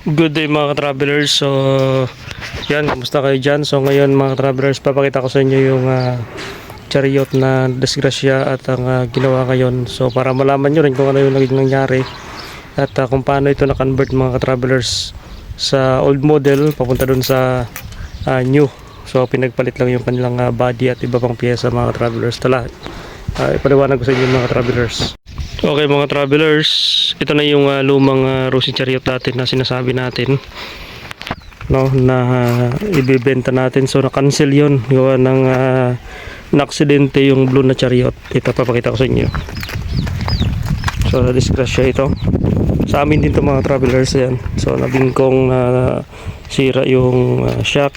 Good day mga travelers. So, yan, kumusta kayo dyan? So, ngayon mga travelers, papakita ko sa inyo yung chariot na disgrasya at ang ginawa ngayon. So, para malaman nyo rin kung ano yung naging nangyari at kung paano ito na-convert mga travelers sa old model papunta dun sa new. So, pinagpalit lang yung kanilang body at iba pang piyesa mga travelers. Tala, ipaliwanag ko sa inyo mga travelers. Okay mga travelers, ito na yung lumang Rossi chariot natin na sinasabi natin, no, na ibebenta natin. So na-cancel yun, gawa ng na-aksidente yung blue na chariot. Ito papakita ko sa inyo. So na-disgrasya ito. Sa amin din to mga travelers yan. So nabingkong sira yung shock,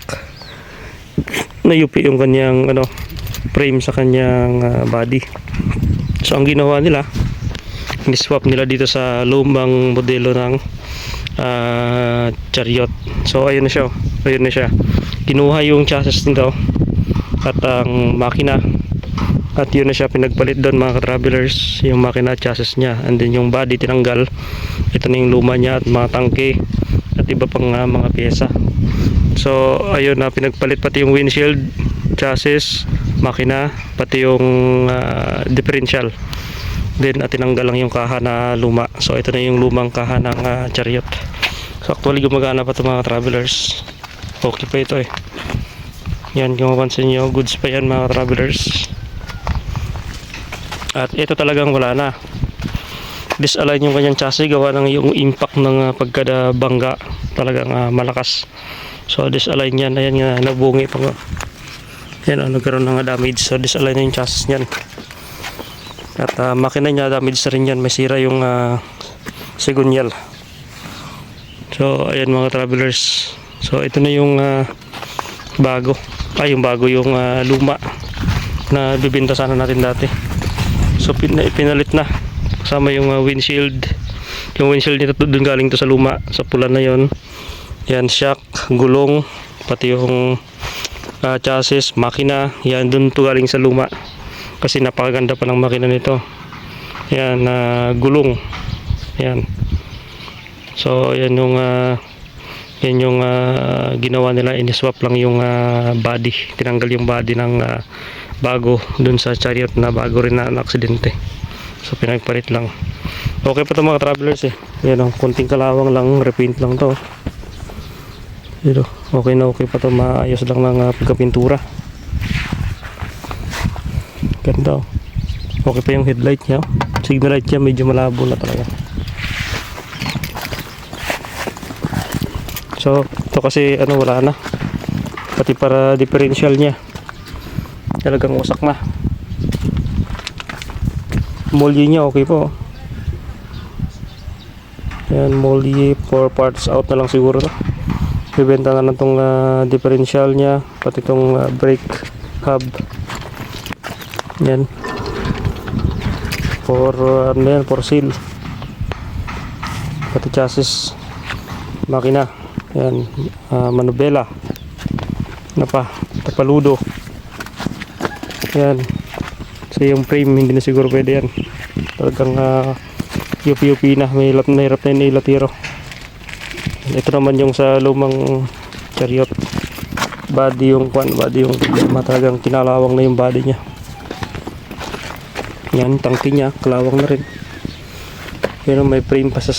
nayupi yung kanyang frame sa kanyang body. So ang ginawa nila, ni-swap nila dito sa lumang modelo ng chariot. So ayun na siya, ayun na siya. Kinuha yung chassis nito at ang makina, at yun na siya pinagpalit doon mga travelers, yung makina at chassis niya, and then yung body tinanggal. Ito na yung luma niya at mga tangke at iba pang mga pyesa. So ayun na pinagpalit, pati yung windshield, chassis, makina, pati yung differential. Then tinanggal lang yung kaha na luma. So ito na yung lumang kaha ng chariot. So actually gumagana pa ito mga travelers. Okay pa ito eh. Yan, kung mapansin nyo, goods pa yan mga travelers. At ito talagang wala na. Disalign yung kanyang chassis, gawa ng yung impact ng pagkadabangga talagang malakas. So disalign yan. Ayan nga, nabungi pa nga. Yan, nagkaroon ng damage. So disalign na yung chassis nyan. At makina niya damage na rin yan, may sira yung segunyal. So ayan mga travelers. So ito na yung bago, yung luma na bibenta sana natin dati. So pinalit na kasama yung windshield. Yung windshield nito dun galing to sa luma, sa pula na yon. Yan, shock, gulong, pati yung chassis, makina, yan dun to galing sa luma. Kasi napakaganda pa ng makina nito. Yan, gulong. Yan. So yan yung ginawa nila, in-swap lang yung body. Tinanggal yung body ng bago dun sa chariot na bago rin na aksidente. So pinagpalit lang. Okay pa to mga travelers eh. Yan, konting kalawang lang, repaint lang to. Ito, okay na okay pa to, maayos lang ng pagkapintura. Ganda. Okay pa yung headlight niya. Signal light niya medyo malabo na talaga. So ito kasi wala na. Pati para differential niya talagang wasak na. Molly niya okay po. Yan, molly, 4 parts out na lang siguro to. Bibenta na lang tong differential niya, pati tong brake hub. Yan, for seal, pati chassis, makina, yan, manubela na pa, tapaludo. Yan, so yung frame hindi na siguro pwede yan, talagang yupi-yupi na, may hirap na ilatiro. Ito naman yung sa lumang chariot, body yung talagang kinalawang na yung body niya. Yan, tangke niya, kalawang na rin. Yan, may frame pa sa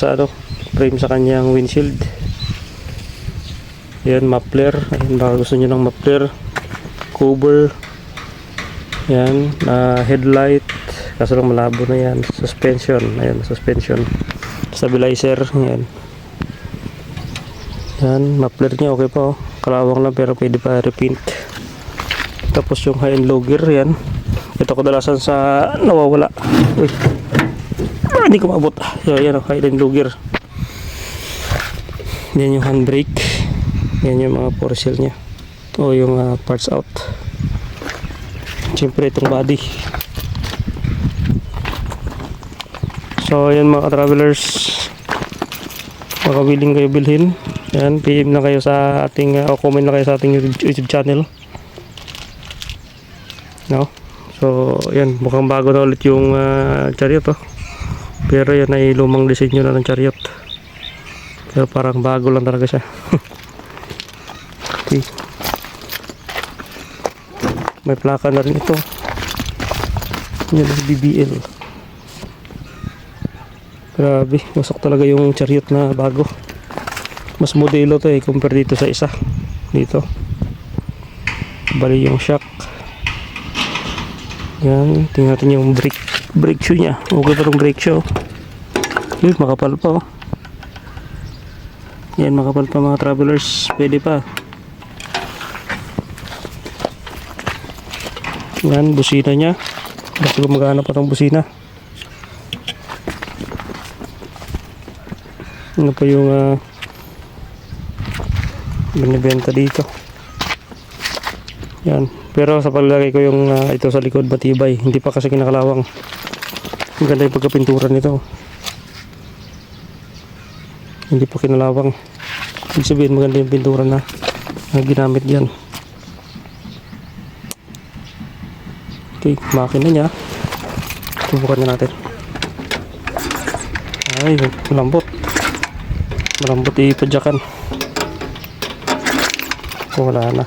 frame sa kanyang windshield. Yan, muffler. Ayan, baka gusto nyo ng muffler. Cover. Yan, headlight. Kaso lang malabo na yan. Suspension. Ayan, suspension. Stabilizer. Yan. Yan, muffler niya okay pa. Kalawang lang pero pwede pa repaint. Tapos yung high and low gear, yan. Ito kadalasan sa nawawala. Uy, hindi ko maabot. Yan, high and low gear. Yan yung handbrake. Yan yung mga power seal nya, o yung parts out. Siyempre itong body. So yan mga travelers, baka willing kayo bilhin, yan, PM na kayo sa ating o comment na kayo sa ating YouTube channel, no? So yan, mukhang bago na ulit yung chariot, pero yan ay lumang disenyo na ng chariot. Pero parang bago lang talaga siya. Okay. May plaka na rin ito. Yan ang BBL. Grabe, wasak talaga yung chariot na bago. Mas modelo to compare dito sa isa. Dito. Bali yung shock. Yan, tingnan natin yung brake shoe niya. Okay pa tong brake shoe. Yun, makapal pa oh. Yan, makapal pa mga travelers. Pwede pa. Yan, busina niya. Basta gumagana pa tong busina. Ano pa yung binibenta dito. Yan. Pero sa paglagay ko yung ito sa likod matibay. Hindi pa kasi kinakalawang. Ang ganda yung pagkapintura nito. Hindi pa kinalawang. Ibig sabihin maganda yung pintura na ginamit dyan. Okay, makina niya. Subukan na natin. Ay, malambot. Malambot ipadyakan. Wala na.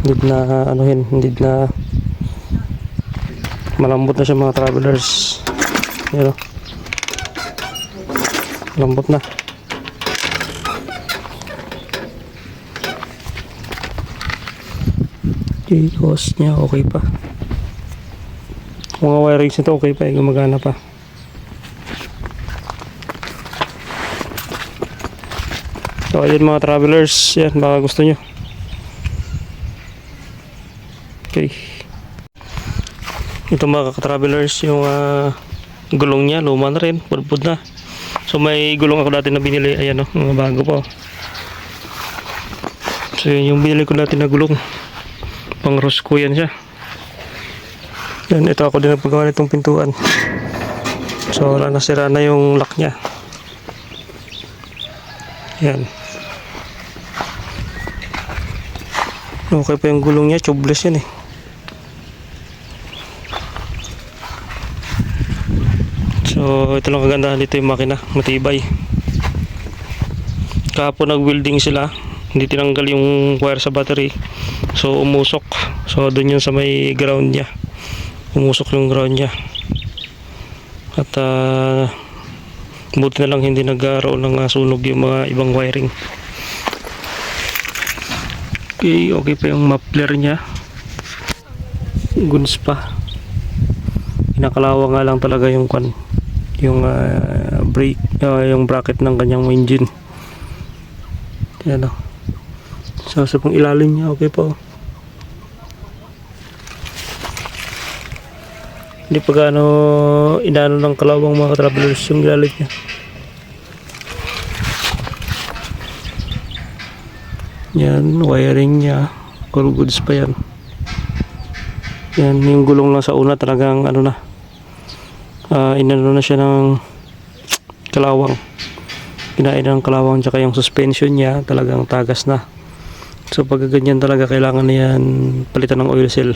Hindi na anuhin, hindi na malambot na siya mga travelers. Yan o. Malambot na. Okay, cost niya okay pa. Mga wirings nito okay pa, gumagana pa. So ayun mga travelers, yan baka gusto nyo. Okay. Ito mga travelers, yung gulong niya luma na rin, pudpud na. So may gulong ako dati na binili, ayan o, mga bago pa. So yun yung binili ko dati na gulong. Pang Rosco yan siya. Yan, ito ako din nagpagawa nitong pintuan. So nasira na yung lock niya. Yan. Okay pa yung gulong niya, tubeless yan eh. So ito lang kagandahan dito yung makina, matibay. Kahapon nag-welding sila, hindi tinanggal yung wire sa battery. So umusok. So doon yun sa may ground niya. Umusok yung ground niya. At buti na lang hindi nagkaroon ng sunog yung mga ibang wiring. Okay, okay pa yung muffler niya. Guns pa. Inakalawa nga lang talaga yung brake, yung bracket ng kanyang engine. Yan o. So sa pang ilalim niya okay pa. Hindi pa gaano inano ng kalawang mga travelers yung ilalim niya. Yan, wiring niya all goods pa yan. Yan, yung gulong lang sa una talagang ano na, inano na siya ng kalawang, kinain ng kalawang, tsaka yung suspension niya talagang tagas na. So pag ganyan talaga kailangan na yan palitan ng oil seal.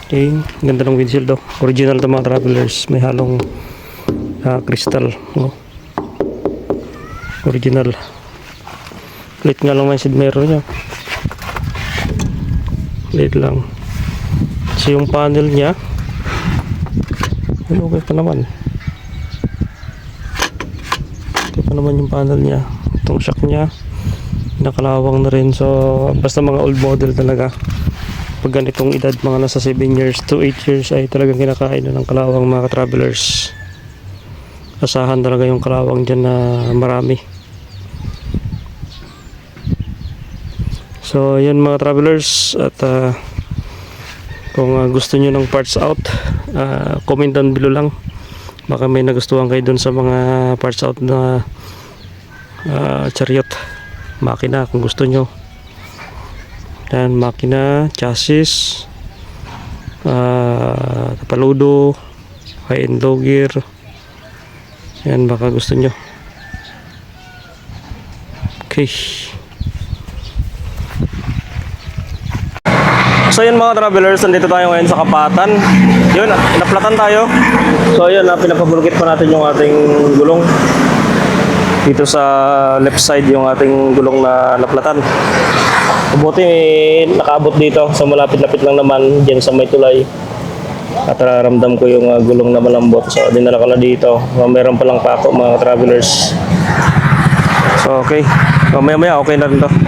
Okay, ganda ng windshield daw. Original to mga travelers, may halong crystal. Oh. Original. Late nga lang may side mirror niya. Late lang. So yung panel niya, okay pa naman. Okay pa naman yung panel niya. Itong shock niya, nakalawang na rin. So basta mga old model talaga. Pag ganitong edad, mga nasa 7 years to 8 years ay talagang kinakain na ng kalawang mga travelers. Asahan talaga yung kalawang dyan na marami. So yan mga travelers, at kung gusto nyo ng parts out, comment down below lang. Baka may nagustuhan kayo dun sa mga parts out na chariot, makina kung gusto nyo. Dan makina, chassis, tapaludo, high-end low gear. Yan, baka gusto nyo. Okay. So yun mga travelers, nandito tayo ngayon sa Kapatan. Yun, naplatan tayo. So yun, pinapabulkit pa natin yung ating gulong. Dito sa left side yung ating gulong na naplatan. Mabuti nakaabot dito. So malapit-lapit lang naman dyan sa may tulay. At nararamdam ko yung gulong na malambot. So dinala ko na dito. Meron palang pako mga travelers. So okay. Maya-maya okay na rin to.